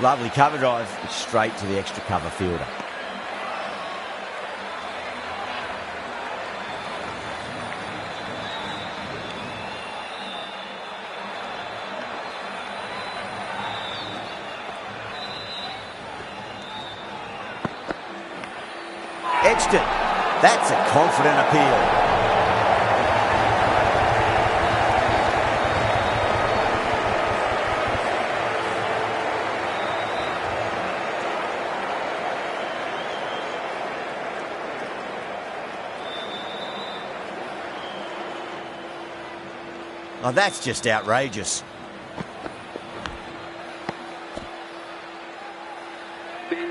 Lovely cover drive, straight to the extra cover fielder. Edged it. That's a confident appeal. Oh, that's just outrageous.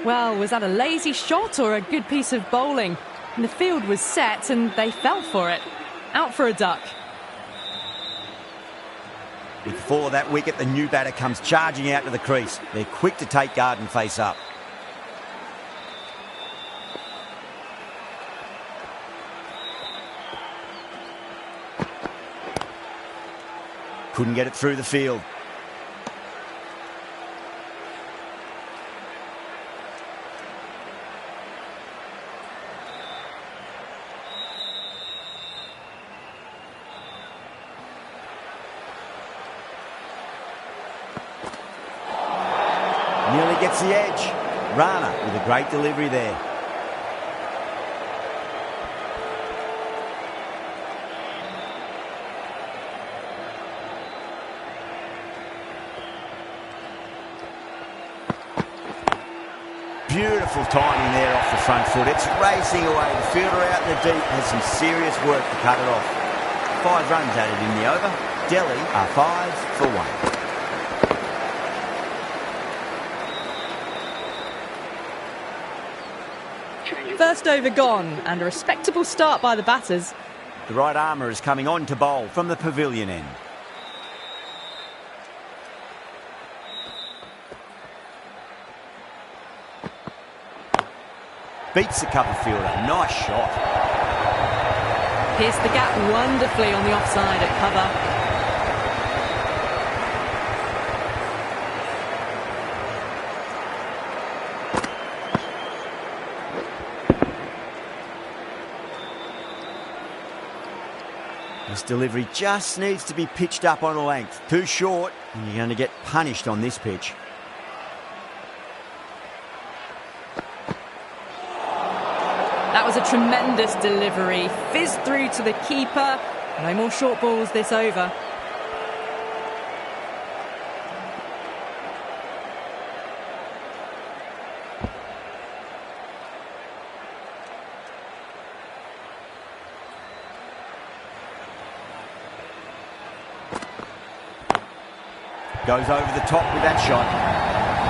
Well, was that a lazy shot or a good piece of bowling? And the field was set and they fell for it. Out for a duck. Before that wicket, the new batter comes charging out to the crease. They're quick to take guard and face up. Couldn't get it through the field. Nearly gets the edge. Rana with a great delivery there. Beautiful timing there off the front foot. It's racing away. The fielder out in the deep has some serious work to cut it off. 5 runs added in the over. Delhi are 5 for 1. First over gone, and a respectable start by the batters. The right armour is coming on to bowl from the pavilion end. Beats the cover fielder. Nice shot. Pierced the gap wonderfully on the offside at cover. This delivery just needs to be pitched up on a length. Too short, and you're going to get punished on this pitch. That was a tremendous delivery. Fizzed through to the keeper. No more short balls this over. Goes over the top with that shot.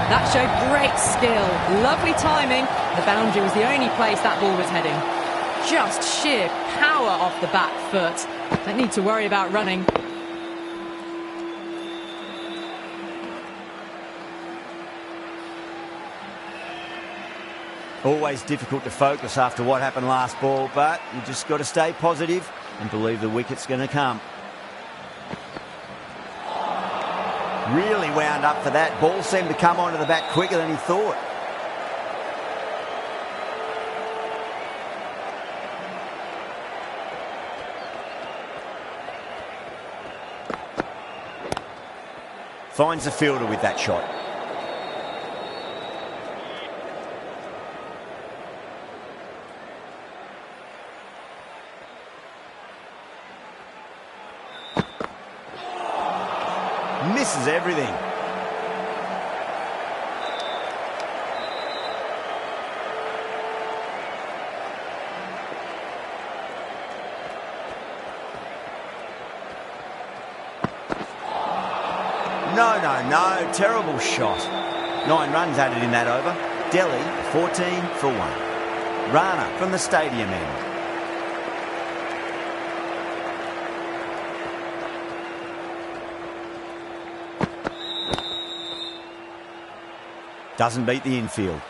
That showed great skill. Lovely timing. The boundary was the only place that ball was heading. Just sheer power off the back foot. Don't need to worry about running. Always difficult to focus after what happened last ball, but you just got to stay positive and believe the wicket's going to come. Really wound up for that. Ball seemed to come onto the bat quicker than he thought. Finds the fielder with that shot. Misses everything. No. Terrible shot. 9 runs added in that over. Delhi 14 for 1. Rana from the stadium end. Doesn't beat the infield.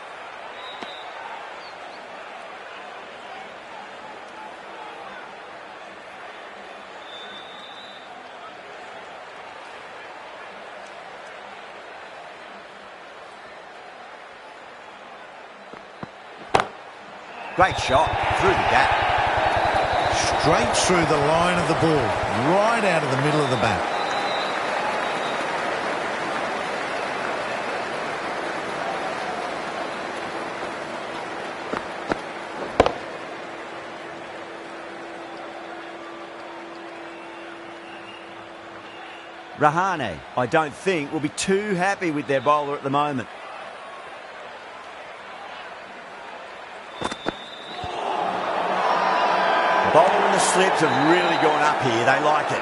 Great shot through the gap. Straight through the line of the ball, right out of the middle of the bat. Rahane, I don't think, will be too happy with their bowler at the moment. The bowler and the slips have really gone up here. They like it.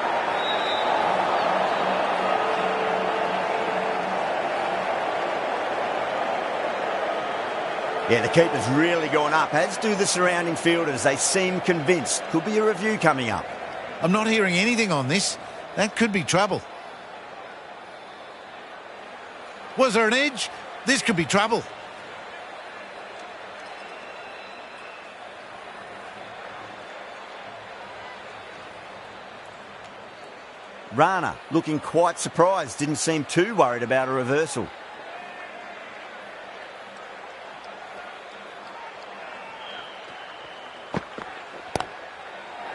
Yeah, the keeper's really gone up, as do the surrounding fielders. They seem convinced. Could be a review coming up. I'm not hearing anything on this. That could be trouble. Was there an edge? This could be trouble. Rana looking quite surprised. Didn't seem too worried about a reversal.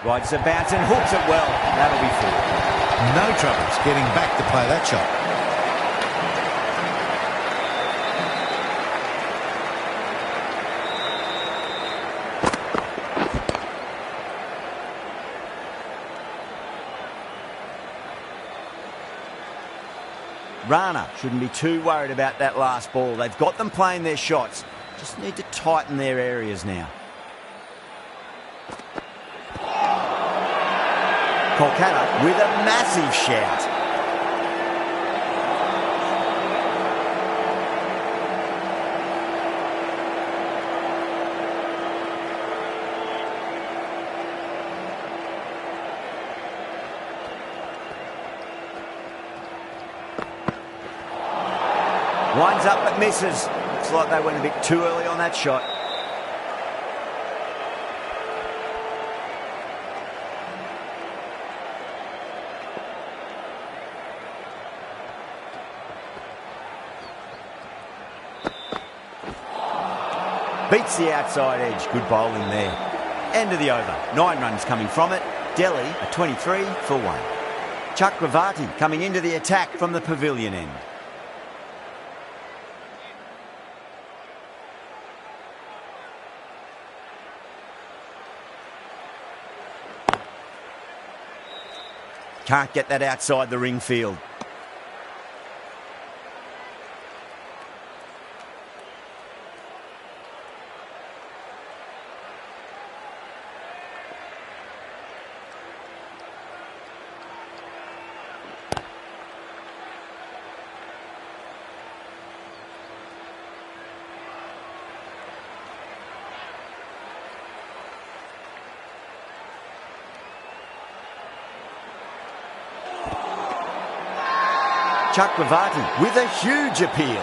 Rides the bounce and hooks it well. That'll be four. No troubles getting back to play that shot. Rana shouldn't be too worried about that last ball. They've got them playing their shots. Just need to tighten their areas now. Kolkata with a massive shout. Winds up but misses. Looks like they went a bit too early on that shot. Beats the outside edge. Good bowling there. End of the over. 9 runs coming from it. Delhi a 23 for 1. Chakravarti coming into the attack from the pavilion end. Can't get that outside the ring field. Chakravarti with a huge appeal.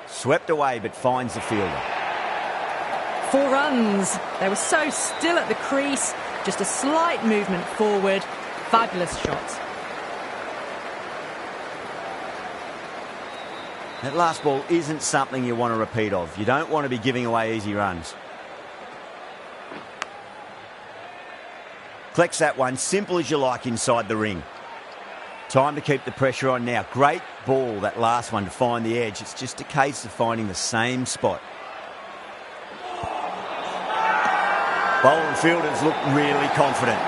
Swept away but finds the fielder. 4 runs. They were so still at the crease. Just a slight movement forward. Fabulous shot. That last ball isn't something you want to repeat of. You don't want to be giving away easy runs. Collects that one, simple as you like inside the ring. Time to keep the pressure on now. Great ball, that last one, to find the edge. It's just a case of finding the same spot. Bowler and fielders look really confident.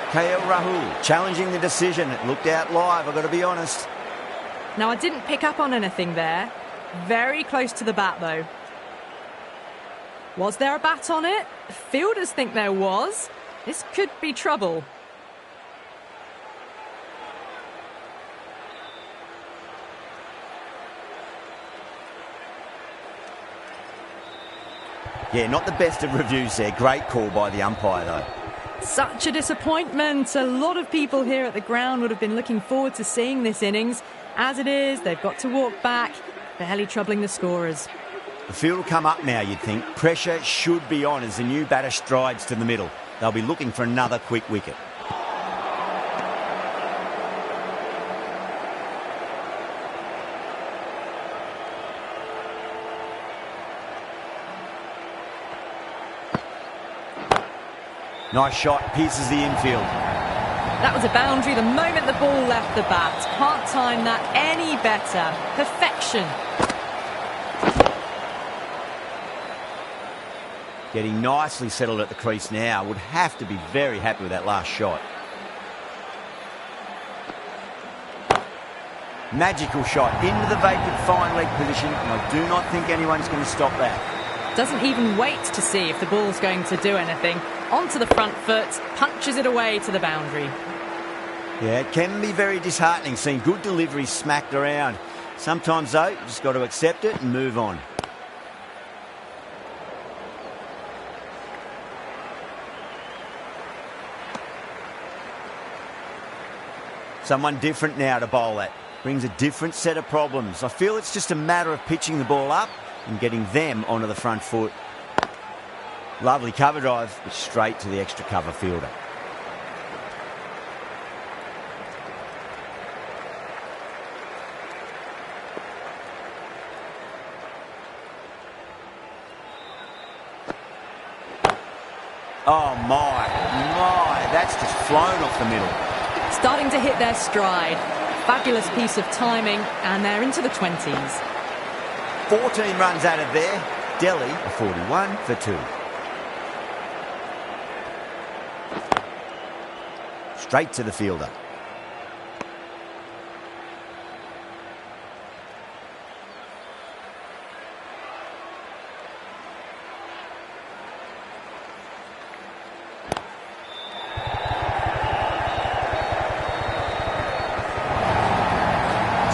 KL Rahul challenging the decision. It looked out live, I've got to be honest. Now, I didn't pick up on anything there. Very close to the bat, though. Was there a bat on it? Fielders think there was. This could be trouble. Yeah, not the best of reviews there. Great call by the umpire, though. Such a disappointment. A lot of people here at the ground would have been looking forward to seeing this innings. As it is, they've got to walk back, barely troubling the scorers. The field will come up now, you'd think. Pressure should be on as the new batter strides to the middle. They'll be looking for another quick wicket. Nice shot, pierces the infield. That was a boundary the moment the ball left the bat. Can't time that any better. Perfection. Getting nicely settled at the crease now. Would have to be very happy with that last shot. Magical shot into the vacant fine leg position, and I do not think anyone's going to stop that. Doesn't even wait to see if the ball's going to do anything. Onto the front foot, punches it away to the boundary. Yeah, it can be very disheartening seeing good deliveries smacked around. Sometimes, though, you just got to accept it and move on. Someone different now to bowl at. Brings a different set of problems. I feel it's just a matter of pitching the ball up and getting them onto the front foot. Lovely cover drive, but straight to the extra cover fielder. Oh my, that's just flown off the middle. Starting to hit their stride. Fabulous piece of timing, and they're into the 20s. 14 runs out of there. Delhi a 41 for 2. Straight to the fielder.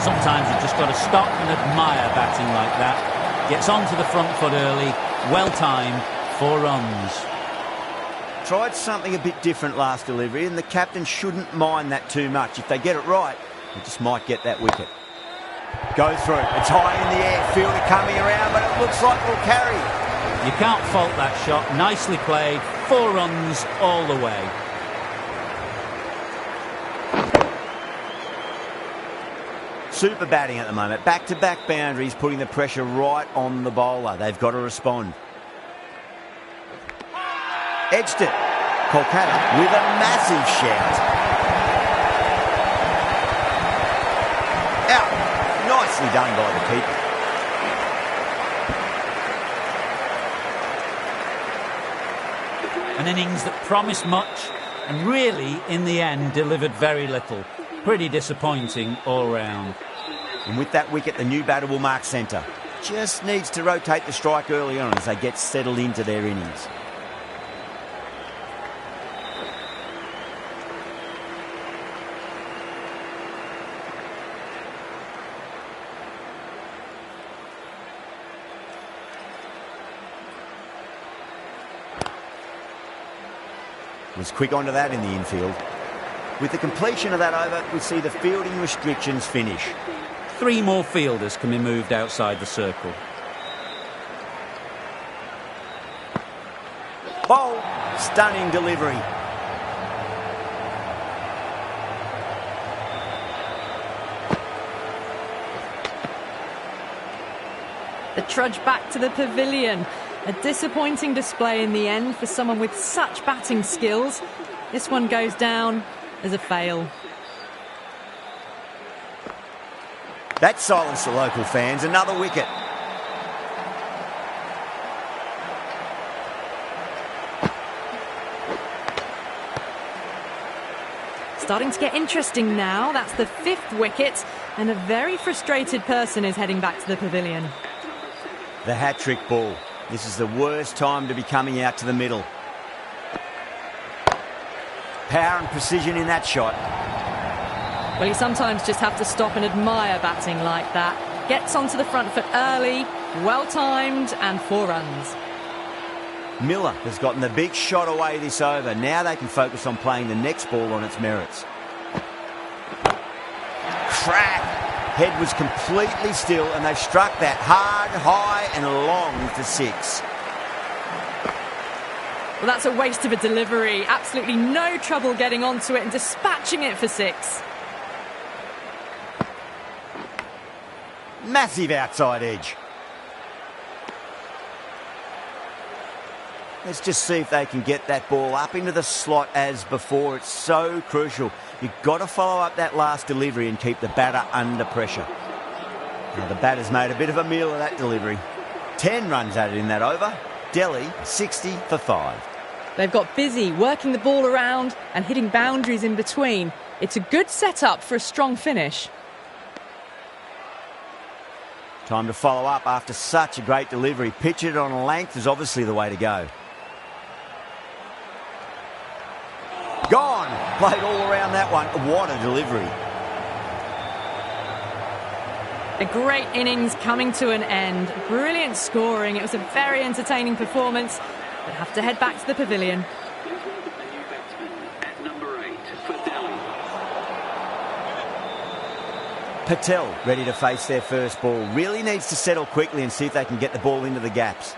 Sometimes you've just got to stop and admire batting like that. Gets onto the front foot early, well timed, 4 runs. Tried something a bit different last delivery, and the captain shouldn't mind that too much. If they get it right, they just might get that wicket. Go through. It's high in the air. Fielder coming around, but it looks like we'll carry. You can't fault that shot. Nicely played. 4 runs all the way. Super batting at the moment. Back-to-back boundaries, putting the pressure right on the bowler. They've got to respond. Edged it. Kolkata with a massive shout. Out. Nicely done by the keeper. An innings that promised much and really, in the end, delivered very little. Pretty disappointing all round. And with that wicket, the new batter will mark centre. Just needs to rotate the strike early on as they get settled into their innings. Was quick onto that in the infield. With the completion of that over, we see the fielding restrictions finish. 3 more fielders can be moved outside the circle. Bowl. Stunning delivery. The trudge back to the pavilion. A disappointing display in the end for someone with such batting skills. This one goes down as a fail. That silenced the local fans. Another wicket. Starting to get interesting now. That's the 5th wicket, and a very frustrated person is heading back to the pavilion. The hat-trick ball. This is the worst time to be coming out to the middle. Power and precision in that shot. Well, you sometimes just have to stop and admire batting like that. Gets onto the front foot early, well-timed, and 4 runs. Miller has gotten the big shot away this over. Now they can focus on playing the next ball on its merits. Crack! Head was completely still and they've struck that hard, high and long for 6. Well, that's a waste of a delivery. Absolutely no trouble getting onto it and dispatching it for 6. Massive outside edge. Let's just see if they can get that ball up into the slot as before. It's so crucial. You've got to follow up that last delivery and keep the batter under pressure. Now the batter's made a bit of a meal of that delivery. 10 runs added in that over. Delhi 60 for 5. They've got busy working the ball around and hitting boundaries in between. It's a good setup for a strong finish. Time to follow up after such a great delivery. Pitch it on a length is obviously the way to go. Gone! Played all around that one. What a delivery. A great innings coming to an end. Brilliant scoring. It was a very entertaining performance. But have to head back to the pavilion. At number 8 for Delhi. Patel ready to face their first ball. Really needs to settle quickly and see if they can get the ball into the gaps.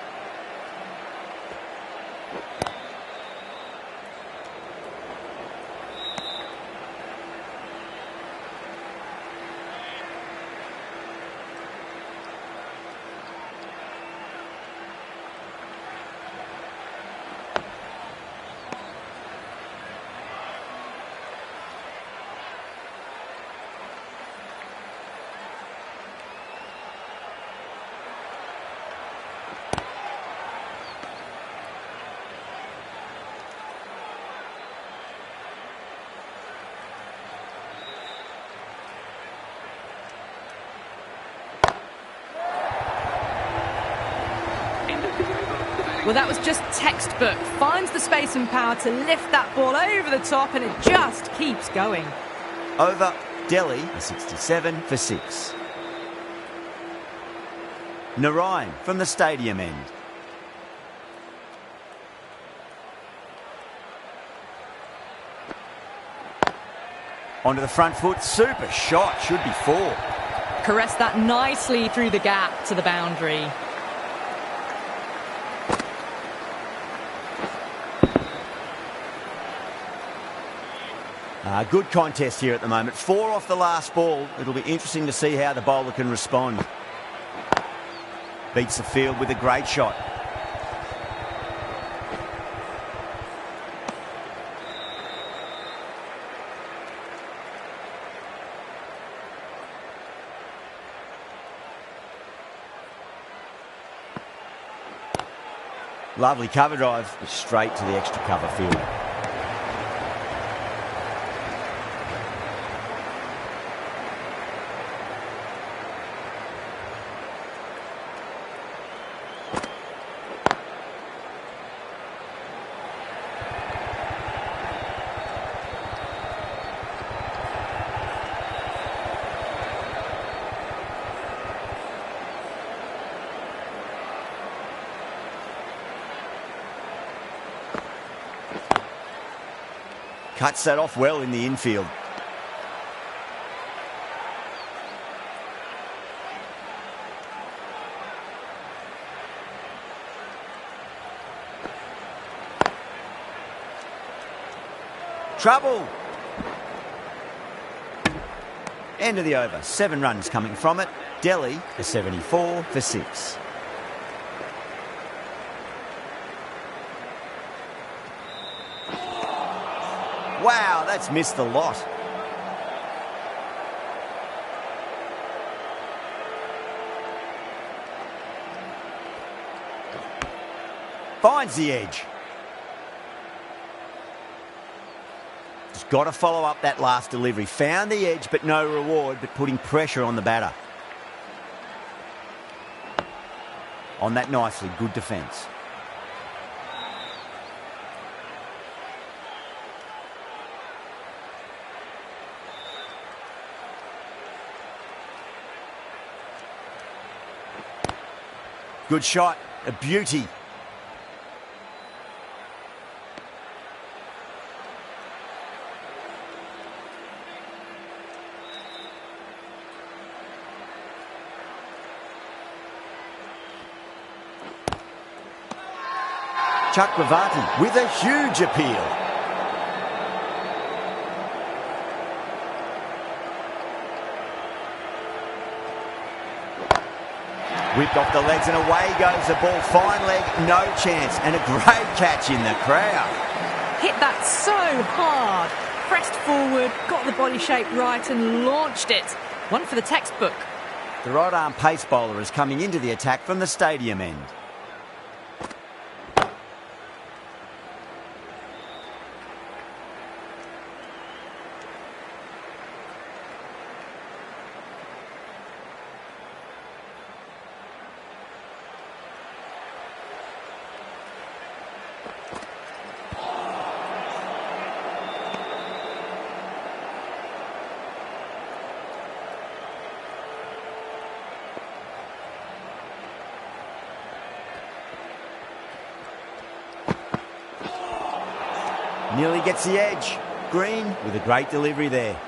Well, that was just textbook. Finds the space and power to lift that ball over the top and it just keeps going. Over Delhi 67 for 6. Narayan from the stadium end. Onto the front foot. Super shot. Should be 4. Caressed that nicely through the gap to the boundary. Good contest here at the moment. 4 off the last ball. It'll be interesting to see how the bowler can respond. Beats the field with a great shot. Lovely cover drive, straight to the extra cover field. Cuts that off well in the infield. Trouble. End of the over. 7 runs coming from it. Delhi for 74 for 6. Wow, that's missed the lot. Finds the edge. Just got to follow up that last delivery. Found the edge, but no reward, but putting pressure on the batter. On that nicely, good defence. Good shot, a beauty. Chakravarti with a huge appeal. Whipped off the legs and away goes the ball. Fine leg, no chance. And a great catch in the crowd. Hit that so hard. Pressed forward, got the body shape right and launched it. One for the textbook. The right arm pace bowler is coming into the attack from the stadium end. Nearly gets the edge. Green with a great delivery there.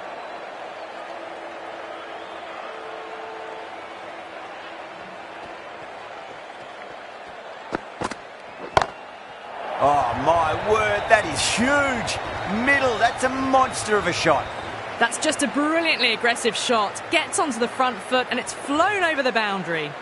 Oh my word, that is huge. Middle, that's a monster of a shot. That's just a brilliantly aggressive shot. Gets onto the front foot and it's flown over the boundary.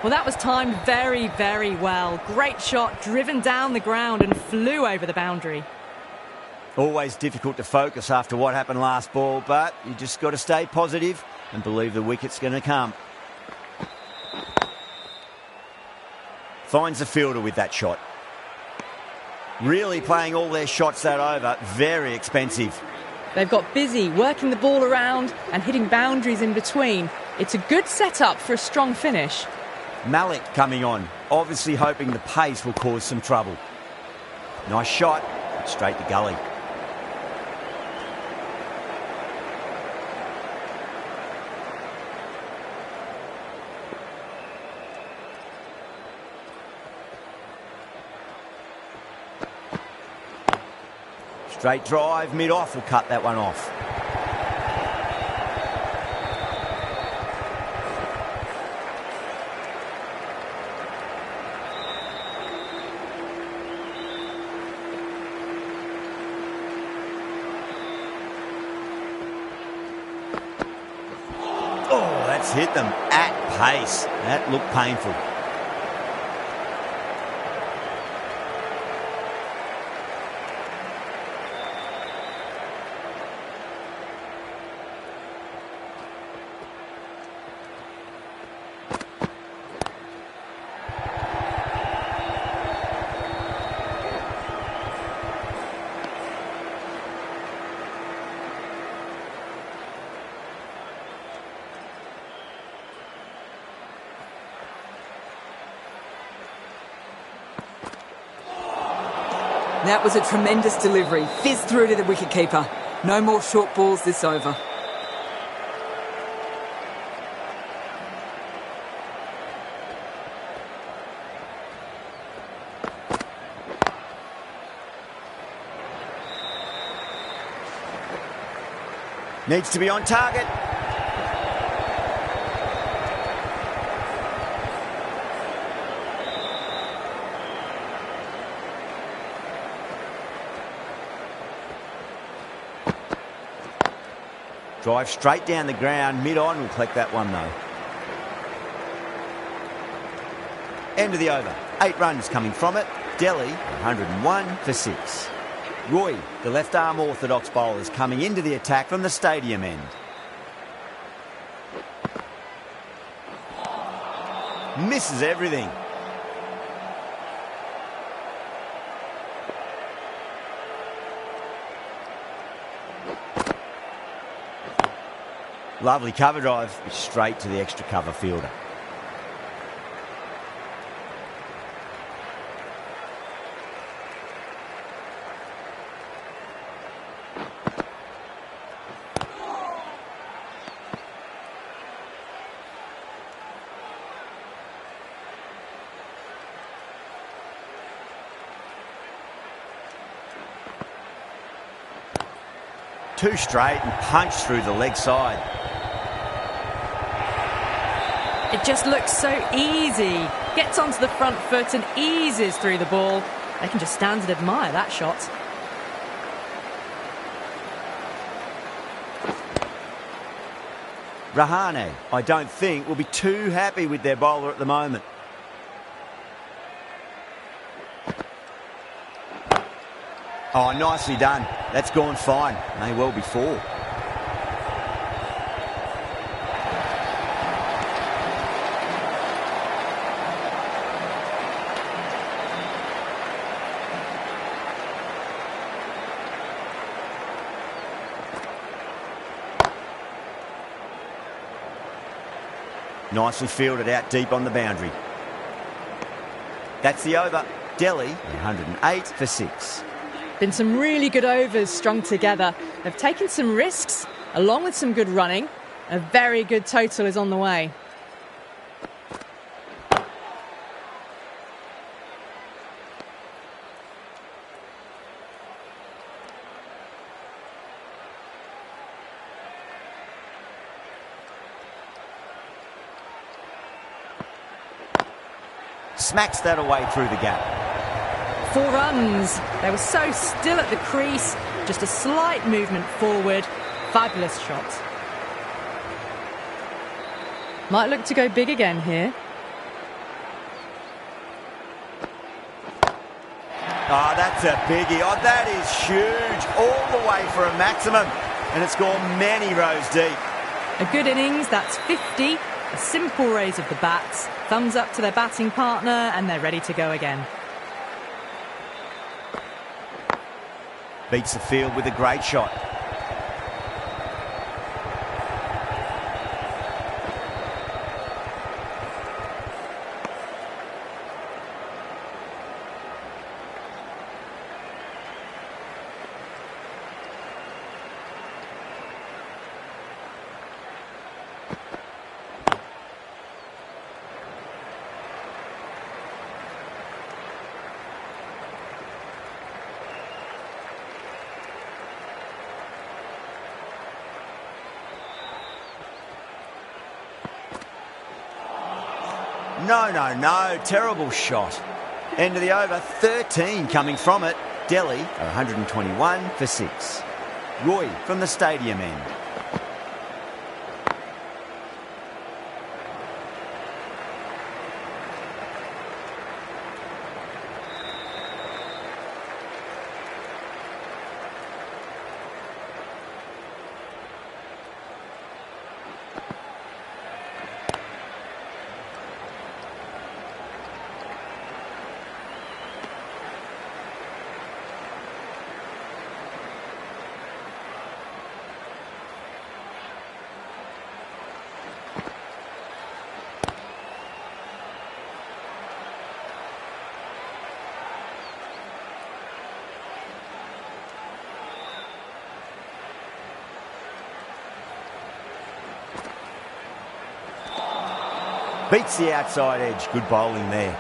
Well, that was timed very, very well. Great shot, driven down the ground and flew over the boundary. Always difficult to focus after what happened last ball, but you just got to stay positive and believe the wicket's going to come. Finds the fielder with that shot. Really playing all their shots that over. Very expensive. They've got busy working the ball around and hitting boundaries in between. It's a good setup for a strong finish. Malik coming on, obviously hoping the pace will cause some trouble. Nice shot, but straight to gully. Straight drive, mid-off will cut that one off. Hit them at pace. That looked painful. That was a tremendous delivery. Fizzed through to the wicketkeeper. No more short balls this over. Needs to be on target. Drive straight down the ground, mid-on will collect that one though. End of the over. 8 runs coming from it. Delhi 101 for 6. Roy, the left-arm orthodox bowler, is coming into the attack from the stadium end. Misses everything. Lovely cover drive, straight to the extra cover fielder. Too straight and punched through the leg side. It just looks so easy. Gets onto the front foot and eases through the ball. They can just stand and admire that shot. Rahane, I don't think, will be too happy with their bowler at the moment. Oh, nicely done. That's gone fine. May well be four. Nicely fielded out deep on the boundary. That's the over. Delhi, 108 for 6. Been some really good overs strung together. They've taken some risks, along with some good running. A very good total is on the way. Smacks that away through the gap. 4 runs. They were so still at the crease. Just a slight movement forward. Fabulous shot. Might look to go big again here. Oh, that's a biggie. Oh, that is huge. All the way for a maximum. And it's gone many rows deep. A good innings, that's 50. A simple raise of the bats. Thumbs up to their batting partner and they're ready to go again. Beats the field with a great shot. No. Terrible shot. End of the over. 13 coming from it. Delhi, 121 for 6. Roy from the stadium end. Beats the outside edge. Good bowling there.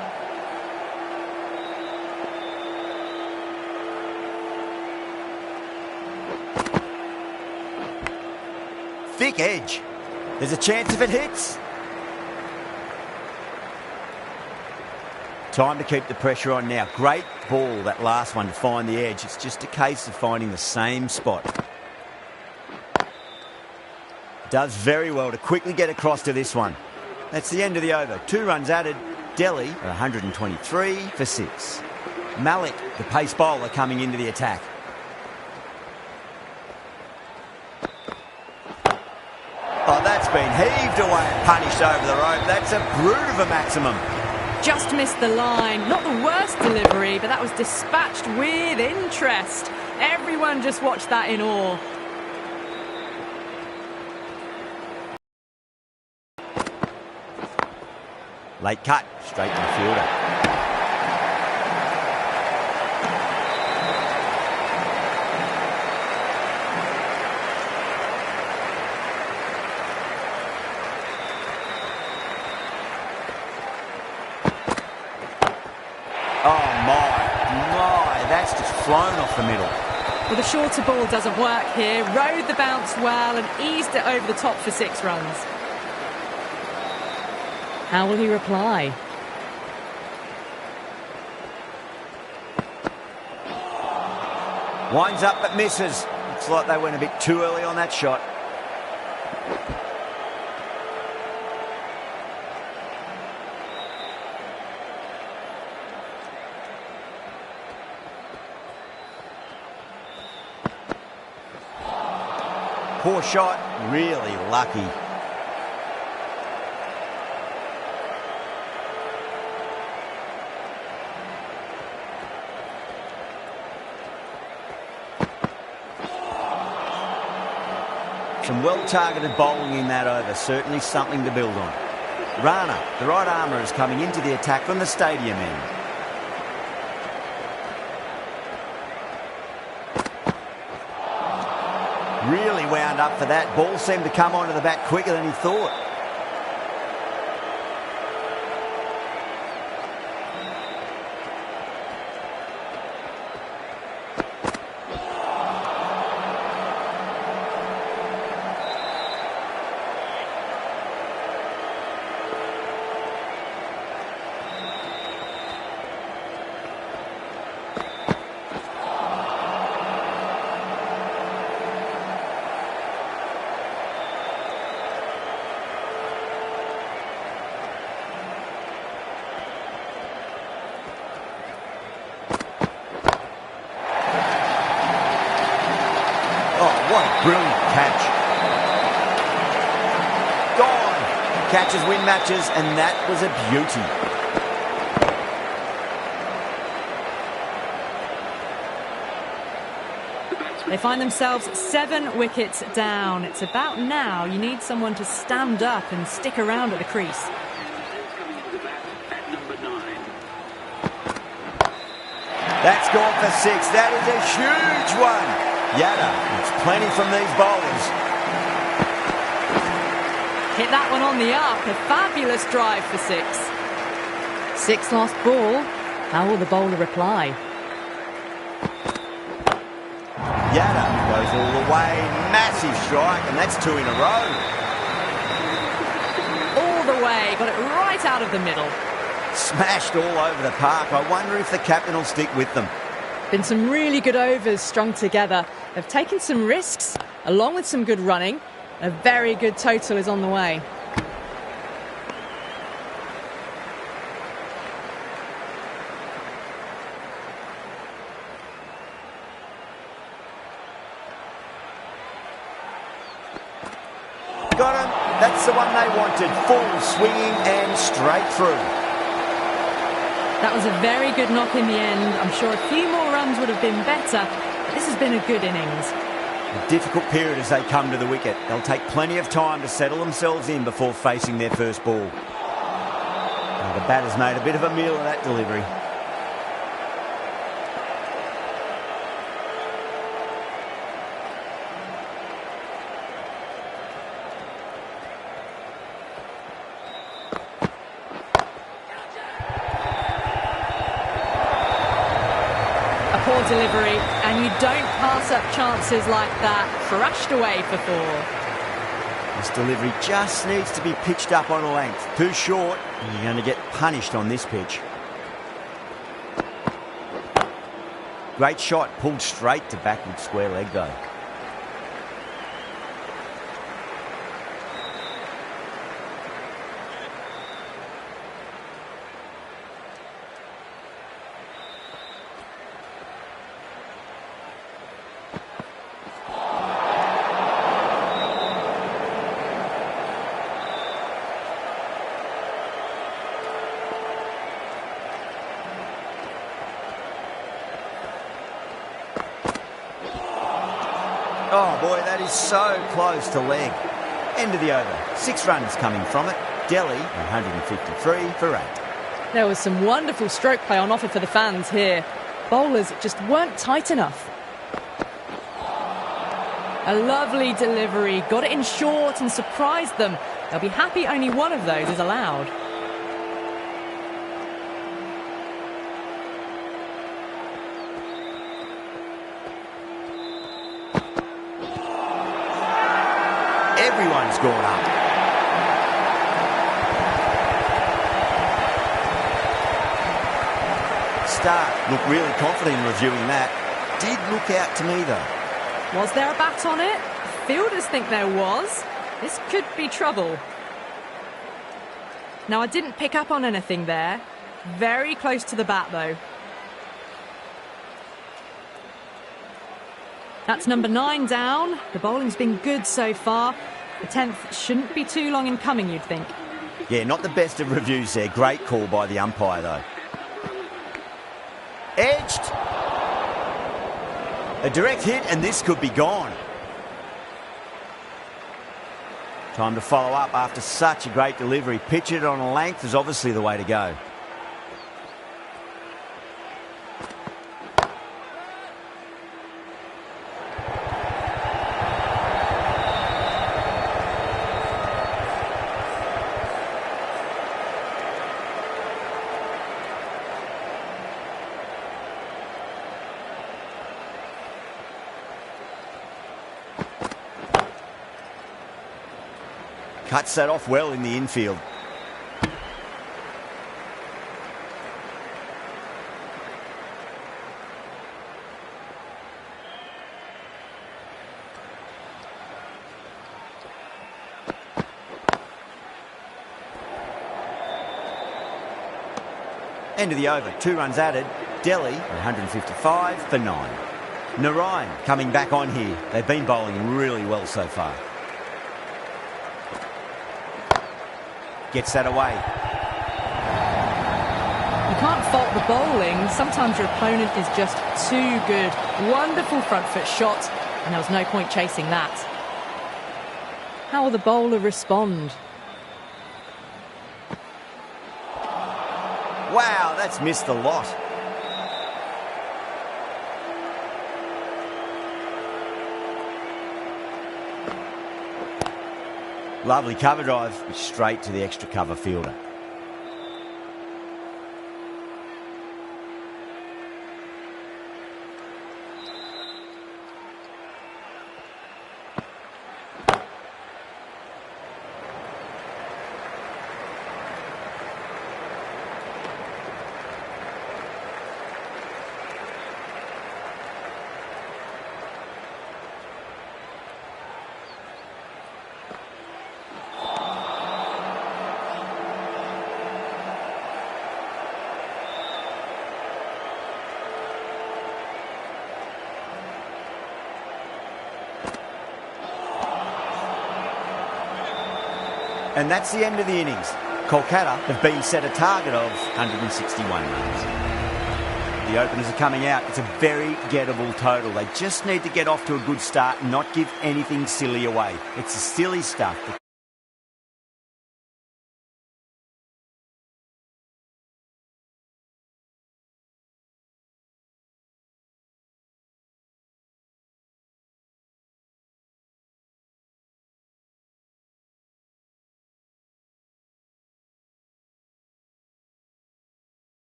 Thick edge. There's a chance if it hits. Time to keep the pressure on now. Great ball, that last one, to find the edge. It's just a case of finding the same spot. Does very well to quickly get across to this one. That's the end of the over. 2 runs added. Delhi are 123 for 6. Malik, the pace bowler, coming into the attack. Oh, that's been heaved away and punished over the rope. That's a brute of a maximum. Just missed the line. Not the worst delivery, but that was dispatched with interest. Everyone just watched that in awe. Late cut, straight to the fielder. Oh my, that's just flown off the middle. Well, the shorter ball doesn't work here. Rode the bounce well and eased it over the top for 6 runs. How will he reply? Winds up but misses. Looks like they went a bit too early on that shot. Poor shot, really lucky. Some well-targeted bowling in that over, certainly something to build on. Rana, the right armour, is coming into the attack from the stadium end. Really wound up for that. Ball seemed to come onto the bat quicker than he thought. What a brilliant catch. Gone. Catches win matches, and that was a beauty. They find themselves 7 wickets down. It's about now you need someone to stand up and stick around at the crease. Coming into the bat at number 9. That's gone for 6. That is a huge one. Yada, it's plenty from these bowlers. Hit that one on the up. A fabulous drive for 6. 6 last ball. How will the bowler reply? Yada goes all the way. Massive strike, and that's 2 in a row. All the way. Got it right out of the middle. Smashed all over the park. I wonder if the captain will stick with them. Been some really good overs strung together. They've taken some risks, along with some good running. A very good total is on the way. Got him. That's the one they wanted. Full swinging and straight through. That was a very good knock in the end. I'm sure a few more runs would have been better. But this has been a good innings. A difficult period as they come to the wicket. They'll take plenty of time to settle themselves in before facing their first ball. Now, the batter's made a bit of a meal of that delivery. Poor delivery, and you don't pass up chances like that. Thrashed away for 4. This delivery just needs to be pitched up on a length. Too short, and you're going to get punished on this pitch. Great shot, pulled straight to backward square leg though. Oh boy, that is so close to leg. End of the over. 6 runs coming from it. Delhi 153 for 8. There was some wonderful stroke play on offer for the fans here. Bowlers just weren't tight enough. A lovely delivery. Got it in short and surprised them. They'll be happy only one of those is allowed. Everyone's gone up. Stark looked really confident in reviewing that. Did look out to me though. Was there a bat on it? Fielders think there was. This could be trouble. Now, I didn't pick up on anything there. Very close to the bat, though. That's number 9 down. The bowling's been good so far. The 10th shouldn't be too long in coming, you'd think. Yeah, not the best of reviews there. Great call by the umpire, though. Edged. A direct hit, and this could be gone. Time to follow up after such a great delivery. Pitch it on a length is obviously the way to go. Cuts that off well in the infield. End of the over, 2 runs added. Delhi 155 for 9. Narayan coming back on here. They've been bowling really well so far. Gets that away. You can't fault the bowling. Sometimes your opponent is just too good. Wonderful front foot shot, and there was no point chasing that. How will the bowler respond? Wow, that's missed a lot. Lovely cover drive, straight to the extra cover fielder. And that's the end of the innings. Kolkata have been set a target of 161 runs. The openers are coming out. It's a very gettable total. They just need to get off to a good start and not give anything silly away. It's the silly stuff.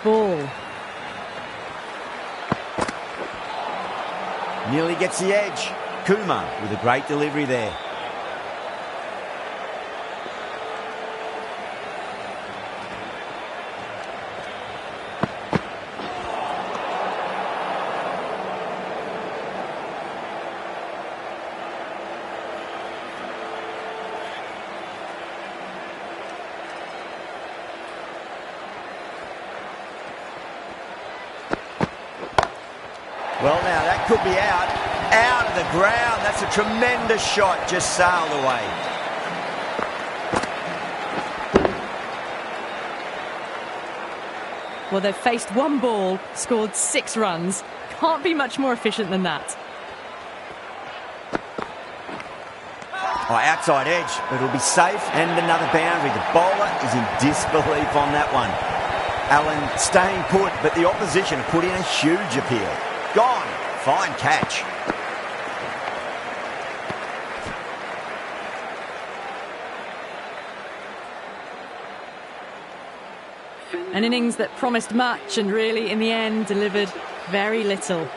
Ball. Nearly gets the edge. Kumar with a great delivery there. Well, now that could be out of the ground. That's a tremendous shot, just sailed away. Well, they've faced one ball, scored 6 runs. Can't be much more efficient than that. Oh, outside edge, but it'll be safe and another boundary. The bowler is in disbelief on that one. Allen staying put, but the opposition have put in a huge appeal. Gone. Fine catch. An innings that promised much and really, in the end, delivered very little.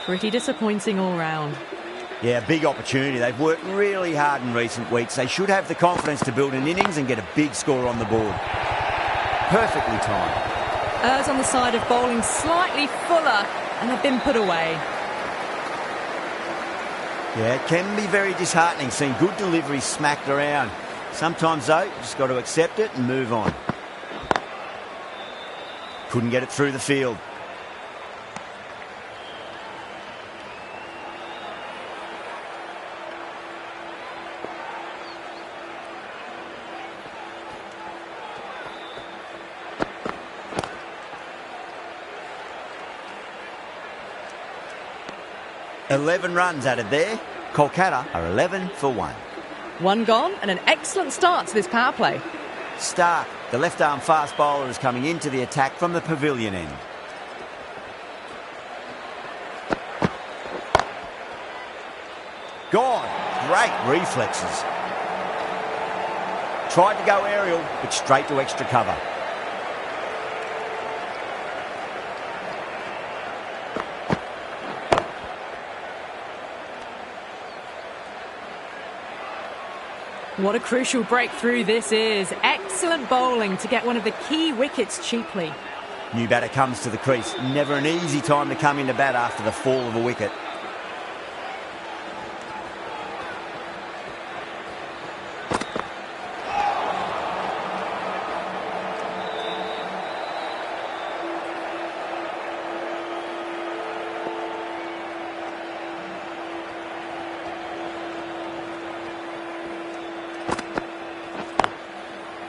Pretty disappointing all round. Yeah, big opportunity. They've worked really hard in recent weeks. They should have the confidence to build an innings and get a big score on the board. Perfectly timed. Errs on the side of bowling slightly fuller, and they've been put away. Yeah, it can be very disheartening seeing good delivery smacked around. Sometimes, though, you just got to accept it and move on. Couldn't get it through the field. $11 runs added there. Kolkata are 11 for 1. One gone and an excellent start to this power play. Stark, the left-arm fast bowler, is coming into the attack from the pavilion end. Gone. Great reflexes. Tried to go aerial, but straight to extra cover. What a crucial breakthrough this is. Excellent bowling to get one of the key wickets cheaply. New batter comes to the crease. Never an easy time to come into bat after the fall of a wicket.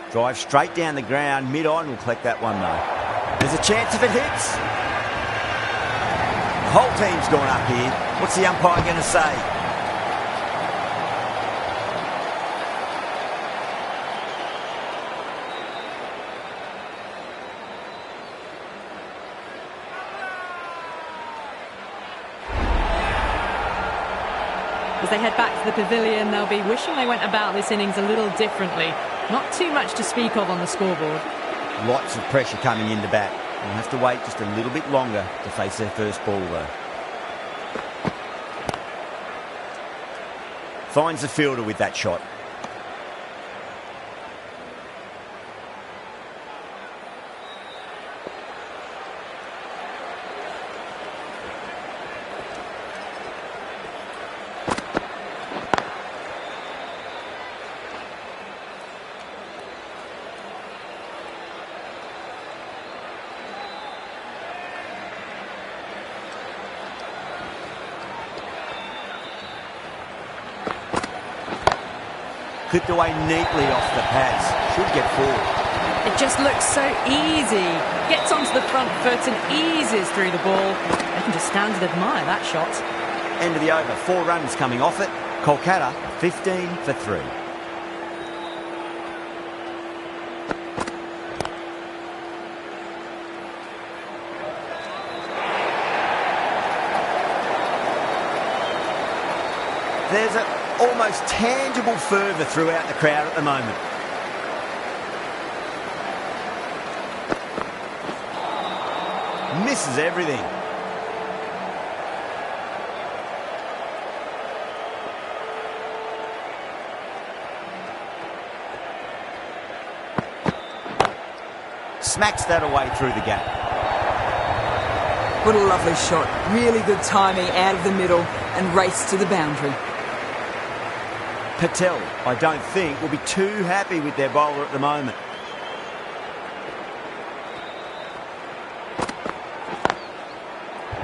Drive straight down the ground. Mid-on will collect that one though. There's a chance if it hits. The whole team's gone up here. What's the umpire going to say? As they head back to the pavilion, they'll be wishing they went about this innings a little differently. Not too much to speak of on the scoreboard. Lots of pressure coming into bat. They'll have to wait just a little bit longer to face their first ball though. Finds the fielder with that shot. Clipped away neatly off the pads. Should get forward. It just looks so easy. Gets onto the front foot and eases through the ball. They can just stand and admire that shot. End of the over. 4 runs coming off it. Kolkata 15 for 3. There's an almost tangible fervour throughout the crowd at the moment. Misses everything. Smacks that away through the gap. What a lovely shot. Really good timing out of the middle and race to the boundary. Patel, I don't think, will be too happy with their bowler at the moment.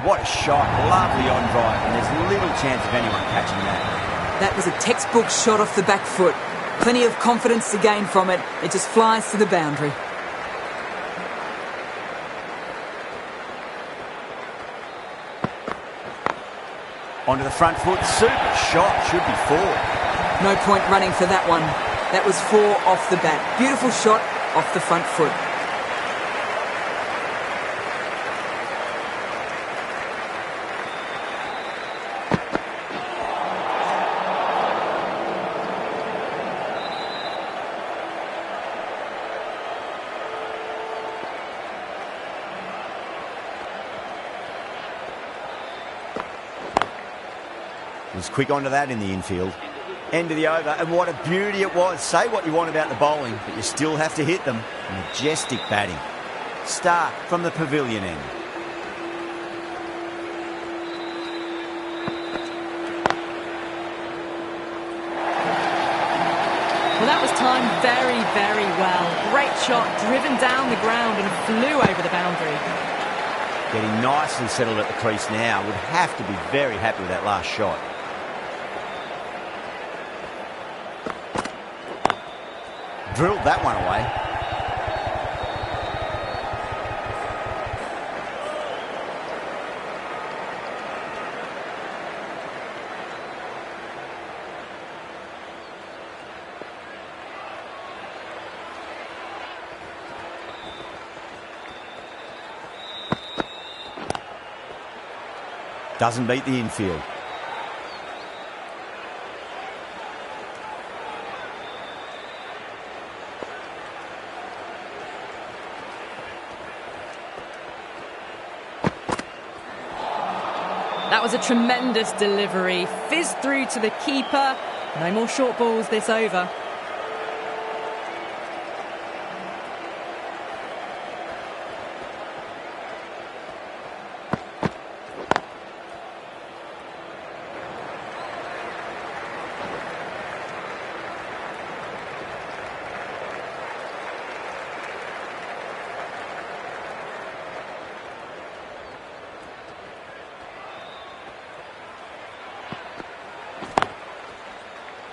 What a shot. Lovely on drive, and there's little chance of anyone catching that. That was a textbook shot off the back foot. Plenty of confidence to gain from it. It just flies to the boundary. Onto the front foot. Super shot. Should be 4. No point running for that one. That was 4 off the bat. Beautiful shot off the front foot. Was quick onto that in the infield. End of the over, and what a beauty it was. Say what you want about the bowling, but you still have to hit them. Majestic batting. Start from the pavilion end. Well, that was timed very, very well. Great shot, driven down the ground and flew over the boundary. Getting nicely settled at the crease now. Would have to be very happy with that last shot. Drilled that one away. Doesn't beat the infield. That was a tremendous delivery. Fizzed through to the keeper. No more short balls this over.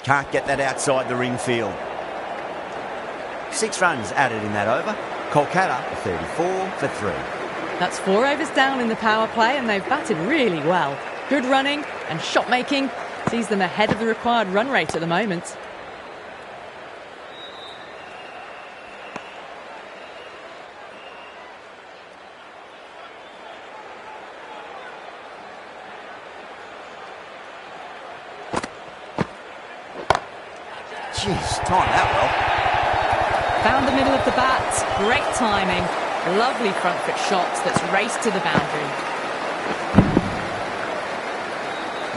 Can't get that outside the ring field. 6 runs added in that over. Kolkata 34 for 3. That's 4 overs down in the power play, and they've batted really well. Good running and shot making sees them ahead of the required run rate at the moment. Jeez, timed that well. Found the middle of the bat. Great timing. Lovely front foot shot that's raced to the boundary.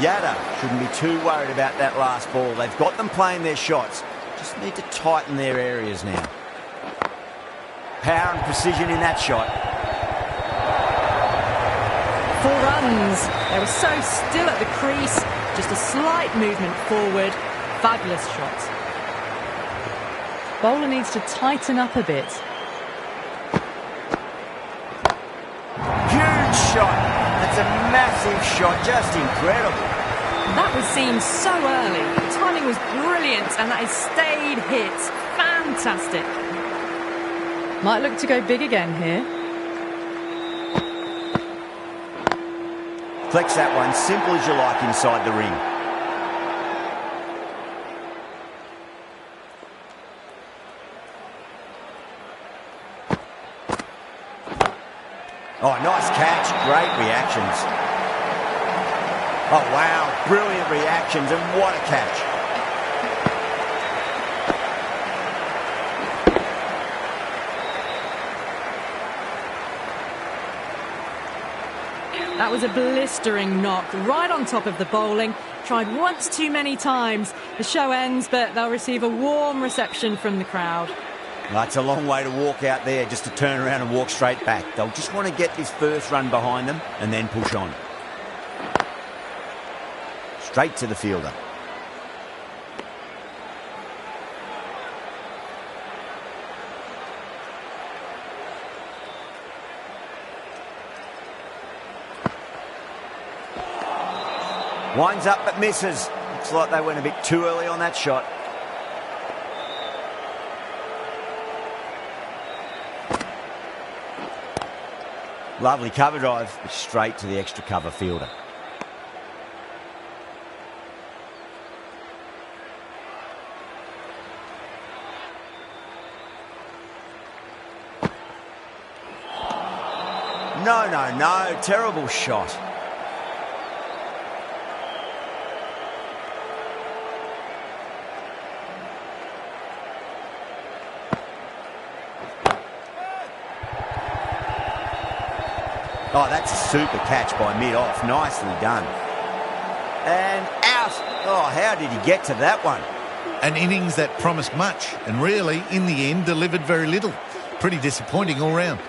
Yada shouldn't be too worried about that last ball. They've got them playing their shots. Just need to tighten their areas now. Power and precision in that shot. 4 runs. They were so still at the crease. Just a slight movement forward. Fabulous shot. Bowler needs to tighten up a bit. Huge shot. That's a massive shot. Just incredible. That was seen so early. The timing was brilliant, and that is stayed hit. Fantastic. Might look to go big again here. Flex that one, simple as you like inside the ring. Oh, nice catch. Great reactions. Oh, wow. Brilliant reactions, and what a catch. That was a blistering knock right on top of the bowling. Tried once too many times. The show ends, but they'll receive a warm reception from the crowd. That's a long way to walk out there just to turn around and walk straight back. They'll just want to get this first run behind them and then push on. Straight to the fielder. Winds up but misses. Looks like they went a bit too early on that shot. Lovely cover drive, but straight to the extra cover fielder. No, terrible shot. Oh, that's a super catch by mid-off. Nicely done. And out. Oh, how did he get to that one? An innings that promised much and really, in the end, delivered very little. Pretty disappointing all round.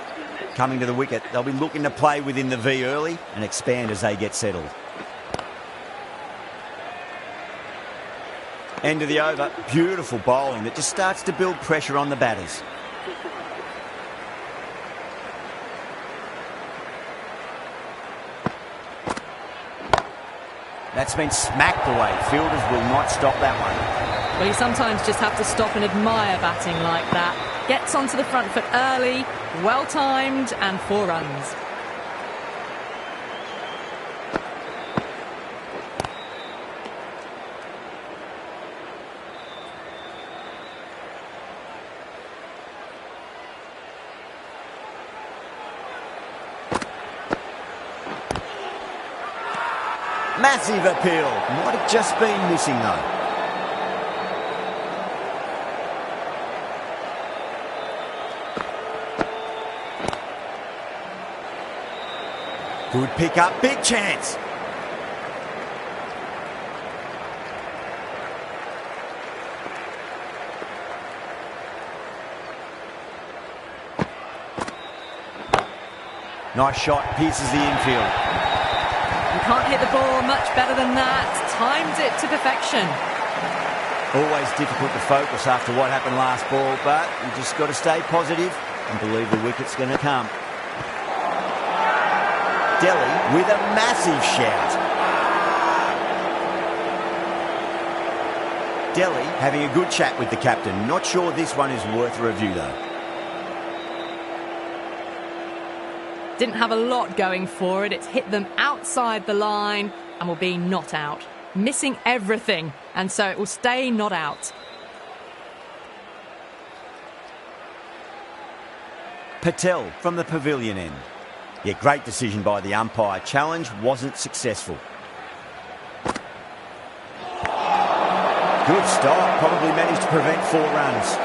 Coming to the wicket, they'll be looking to play within the V early and expand as they get settled. End of the over. Beautiful bowling that just starts to build pressure on the batters. That's been smacked away. Fielders will not stop that one. Well, you sometimes just have to stop and admire batting like that. Gets onto the front foot early, well-timed, and 4 runs. Massive appeal. Might have just been missing though. Good pick up, big chance. Nice shot, pierces the infield. You can't hit the ball much better than that. Timed it to perfection. Always difficult to focus after what happened last ball, but you just got to stay positive and believe the wicket's going to come. Delhi with a massive shout. Delhi having a good chat with the captain. Not sure this one is worth a review though. Didn't have a lot going for it. It's hit them outside the line and will be not out. Missing everything, and so it will stay not out. Patel from the pavilion end. Yeah, great decision by the umpire. Challenge wasn't successful. Good stop. Probably managed to prevent 4 runs.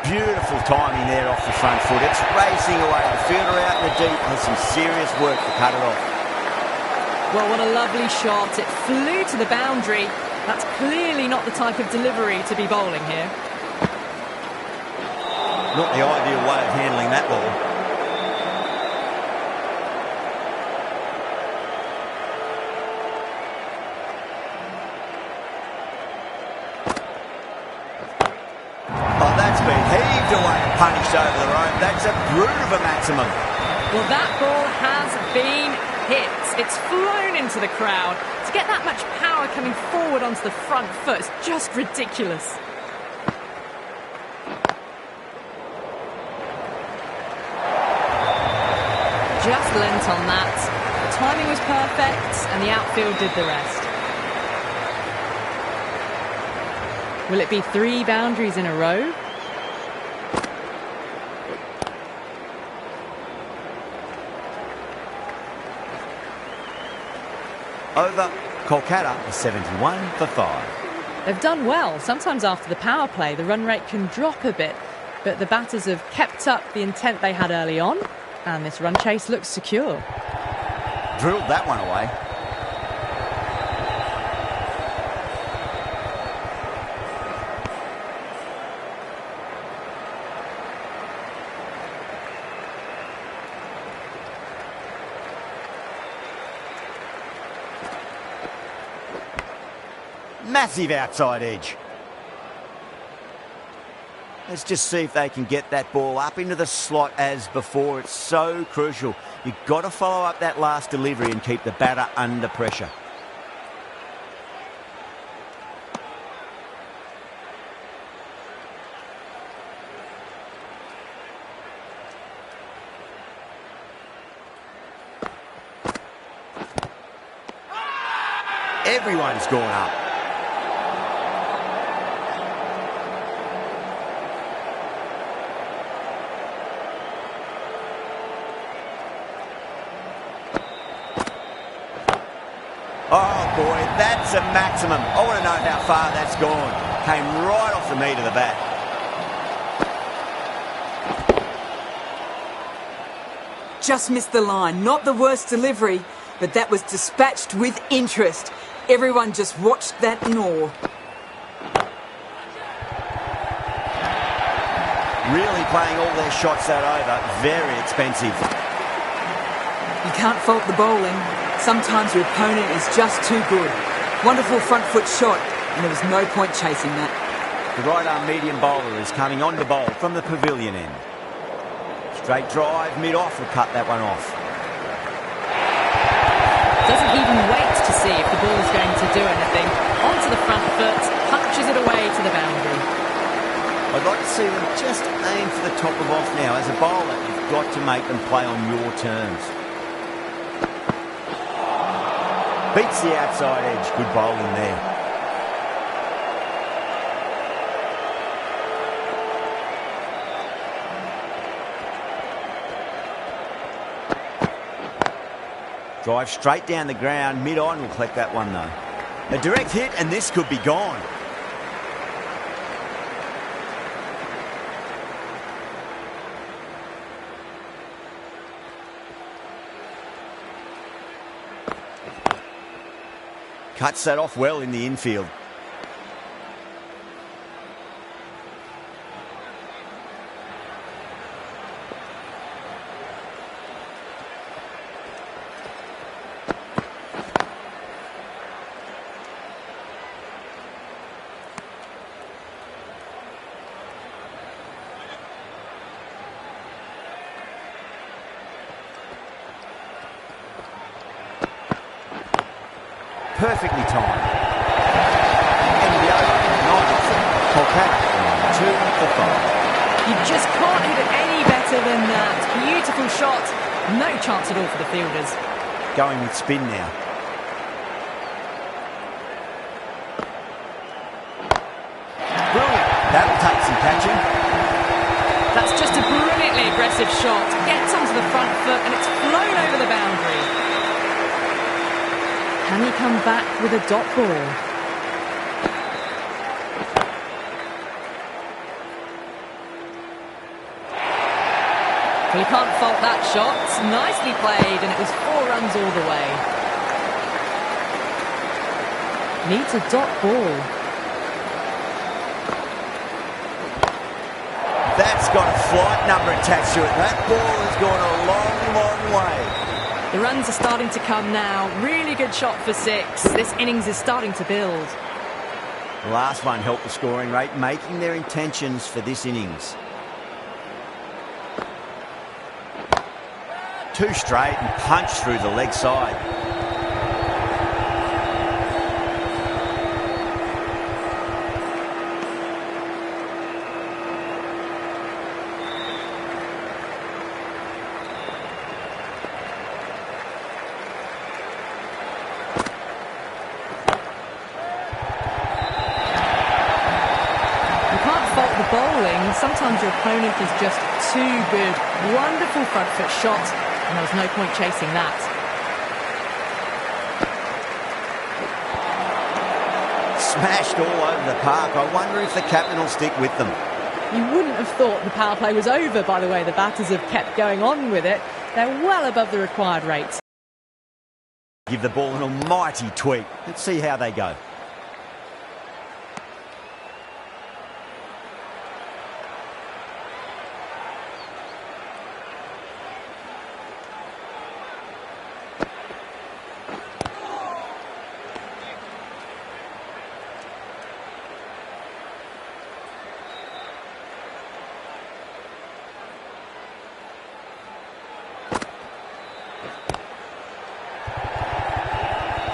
Beautiful timing there off the front foot. It's racing away. The fielder out in the deep has some serious work to cut it off. Well, what a lovely shot. It flew to the boundary. That's clearly not the type of delivery to be bowling here. Not the ideal way of handling that ball. Oh, that's been heaved away and punished over the rope. That's a brute of a maximum. Well, that ball has been hit. It's flown into the crowd. To get that much power coming forward onto the front foot is just ridiculous. Just lent on that. The timing was perfect and the outfield did the rest. Will it be 3 boundaries in a row? Over. Kolkata is 71 for 5. They've done well. Sometimes after the power play, the run rate can drop a bit, but the batters have kept up the intent they had early on, and this run chase looks secure. Drilled that one away. Massive outside edge. Let's just see if they can get that ball up into the slot as before. It's so crucial. You've got to follow up that last delivery and keep the batter under pressure. Everyone's gone up. Oh boy, that's a maximum. I want to know how far that's gone. Came right off the meat of the bat. just missed the line. Not the worst delivery, but that was dispatched with interest. Everyone just watched that in awe. Really playing all their shots that over. Very expensive. You can't fault the bowling. Sometimes your opponent is just too good. Wonderful front foot shot, and there was no point chasing that. The right-arm medium bowler is coming on to bowl from the pavilion end. Straight drive, mid-off will cut that one off. Doesn't even wait to see if the ball is going to do anything. Onto the front foot, punches it away to the boundary. I'd like to see them just aim for the top of off now. As a bowler, you've got to make them play on your terms. Beats the outside edge. Good bowling there. Drive straight down the ground. Mid-on will collect that one though. A direct hit and this could be gone. Cuts that off well in the infield. Perfectly timed. End of the over. 9 Kolkata. 2 for 5. You just can't hit it any better than that. Beautiful shot. No chance at all for the fielders. Going with spin now. Brilliant. That'll take some catching. That's just a brilliantly aggressive shot. Gets onto the front foot and it's flown over the boundary. Can he come back with a dot ball? Well, you can't fault that shot. Nicely played, and it was 4 runs all the way. Needs a dot ball. That's got a flight number attached to it. That ball has gone a long, long way. The runs are starting to come now. Really good shot for 6. This innings is starting to build. The last one helped the scoring rate, making their intentions for this innings. 2 straight and punch through the leg side. Bowling, sometimes your opponent is just too good. Wonderful front foot shot, and there was no point chasing that. Smashed all over the park. I wonder if the captain will stick with them. You wouldn't have thought the power play was over, by the way. The batters have kept going on with it. They're well above the required rate. Give the ball an almighty tweak. Let's see how they go.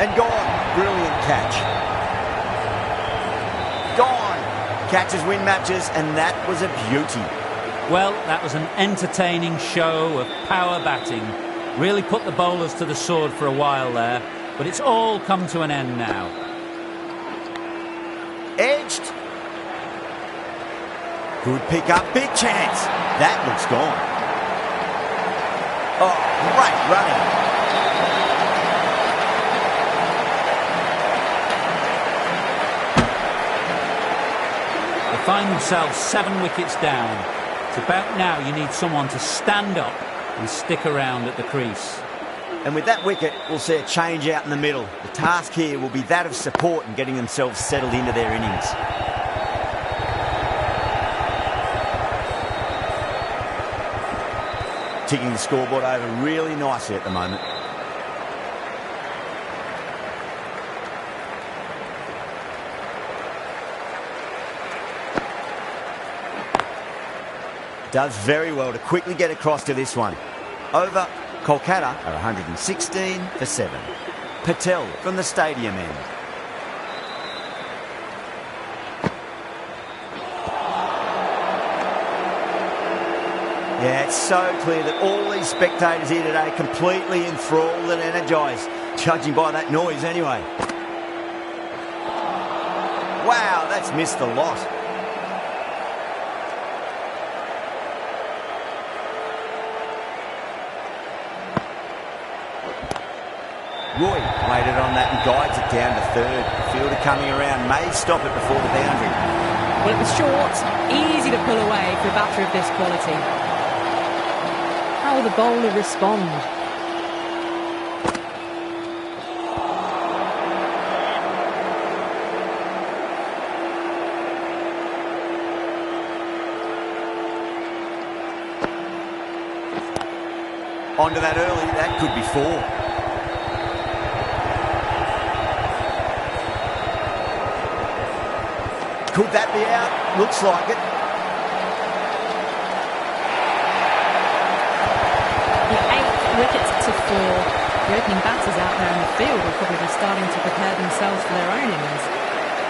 And gone. Brilliant catch. Gone. Catches win matches, and that was a beauty. Well, that was an entertaining show of power batting. Really put the bowlers to the sword for a while there, but it's all come to an end now. Edged. Good pick up. Big chance. That looks gone. Oh, great running. Find themselves 7 wickets down. It's about now you need someone to stand up and stick around at the crease. And with that wicket, we'll see a change out in the middle. The task here will be that of support and getting themselves settled into their innings. Ticking the scoreboard over really nicely at the moment. Does very well to quickly get across to this one. Over, Kolkata are 116 for 7. Patel from the stadium end. Yeah, it's so clear that all these spectators here today are completely enthralled and energised, judging by that noise anyway. Wow, that's missed the lot. Roy waited on that and guides it down to third. The fielder coming around may stop it before the boundary. Well, it was short, easy to pull away for a batter of this quality. How will the bowler respond? Onto that early, that could be 4. Could that be out? Looks like it. The 8th wicket to fall. The opening batters out there in the field will probably be starting to prepare themselves for their own innings.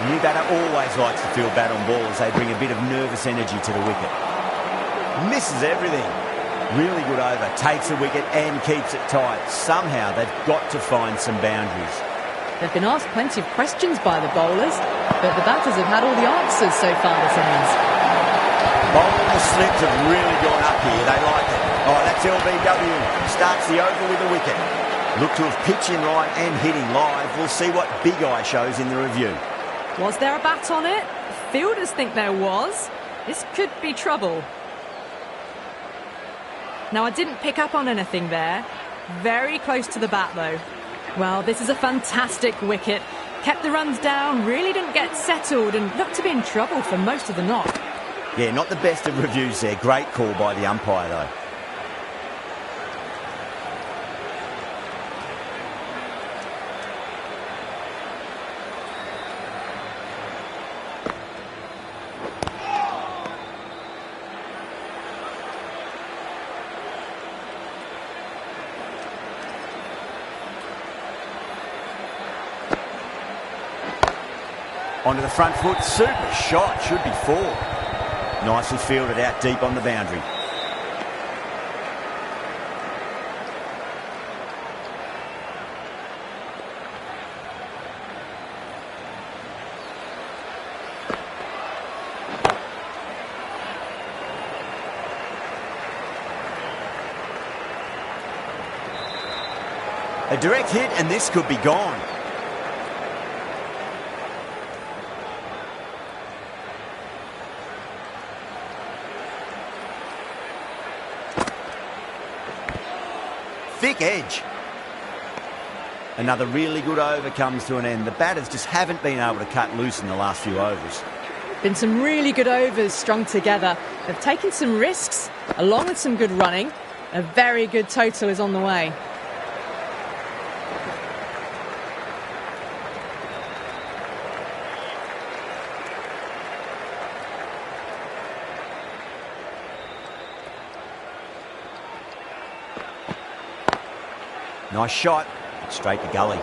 The new batter always likes to field bat on ball as they bring a bit of nervous energy to the wicket. Misses everything. Really good over. Takes a wicket and keeps it tight. Somehow they've got to find some boundaries. They've been asked plenty of questions by the bowlers, but the batters have had all the answers so far this innings. Bowling slips have really gone up here. They like it. Oh, that's LBW. Starts the over with a wicket. Look to have pitched in line and hitting live. We'll see what Big Eye shows in the review. Was there a bat on it? Fielders think there was. This could be trouble. Now, I didn't pick up on anything there. Very close to the bat, though. Well, this is a fantastic wicket. Kept the runs down, really didn't get settled and looked to be in trouble for most of the knock. Yeah, not the best of reviews there. Great call by the umpire, though. Onto the front foot, super shot, should be 4. Nicely fielded out deep on the boundary. A direct hit and this could be gone. Thick edge. Another really good over comes to an end. The batters just haven't been able to cut loose in the last few overs. Been some really good overs strung together. They've taken some risks, along with some good running. A very good total is on the way. Nice shot, straight to gully.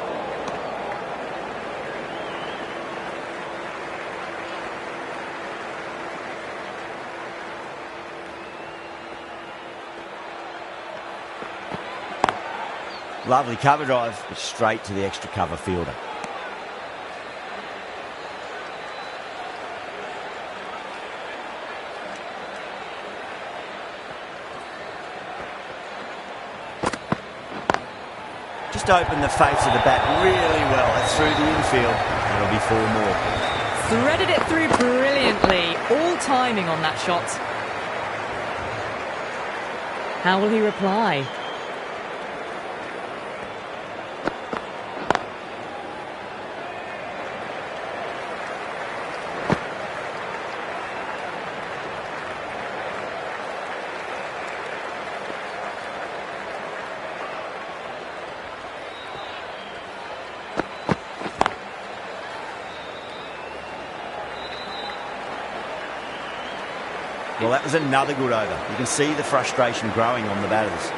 Lovely cover drive, but straight to the extra cover fielder. Just opened the face of the bat really well. That's through the infield. That'll be 4 more. Threaded it through brilliantly. All timing on that shot. How will he reply? Well, that was another good over. You can see the frustration growing on the batters.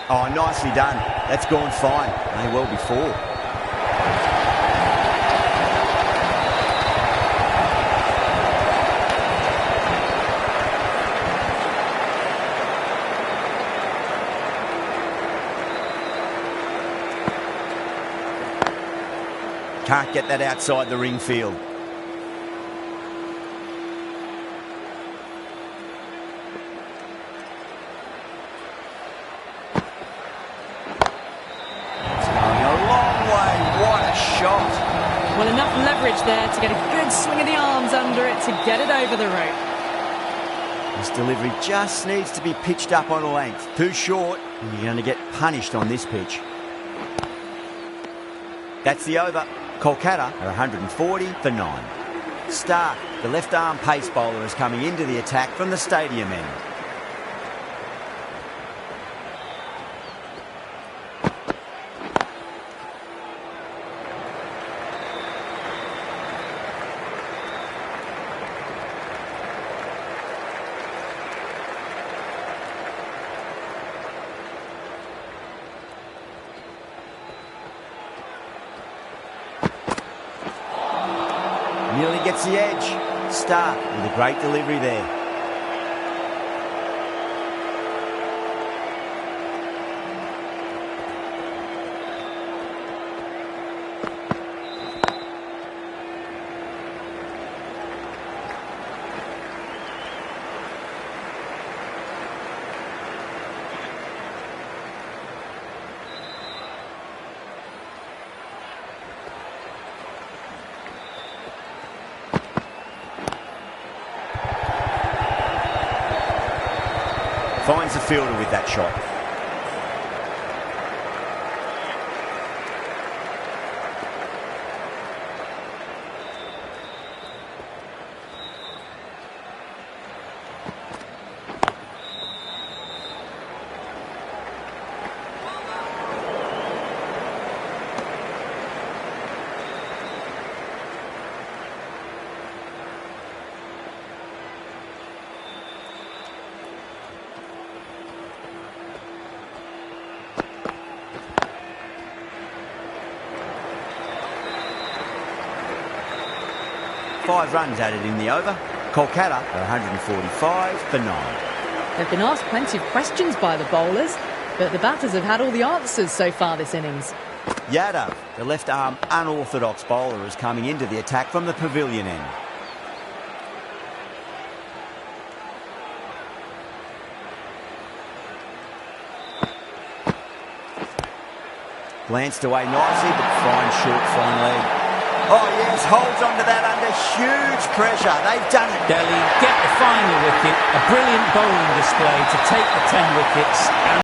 Oh, nicely done. That's gone fine. May well be four. Can't get that outside the ring field. Well, enough leverage there to get a good swing of the arms under it to get it over the rope. This delivery just needs to be pitched up on a length. Too short, and you're going to get punished on this pitch. That's the over. Kolkata are 140 for 9. Stark, the left-arm pace bowler, is coming into the attack from the stadium end. Nearly gets the edge. Stark with a great delivery there. Finds the fielder with that shot. Five runs added in the over. Kolkata are 145 for 9. They've been asked plenty of questions by the bowlers, but the batters have had all the answers so far this innings. Yadav, the left-arm unorthodox bowler, is coming into the attack from the pavilion end. Glanced away nicely, but fine short, fine leg. Oh yes, holds onto that under huge pressure. They've done it. Delhi get the final wicket. A brilliant bowling display to take the 10 wickets.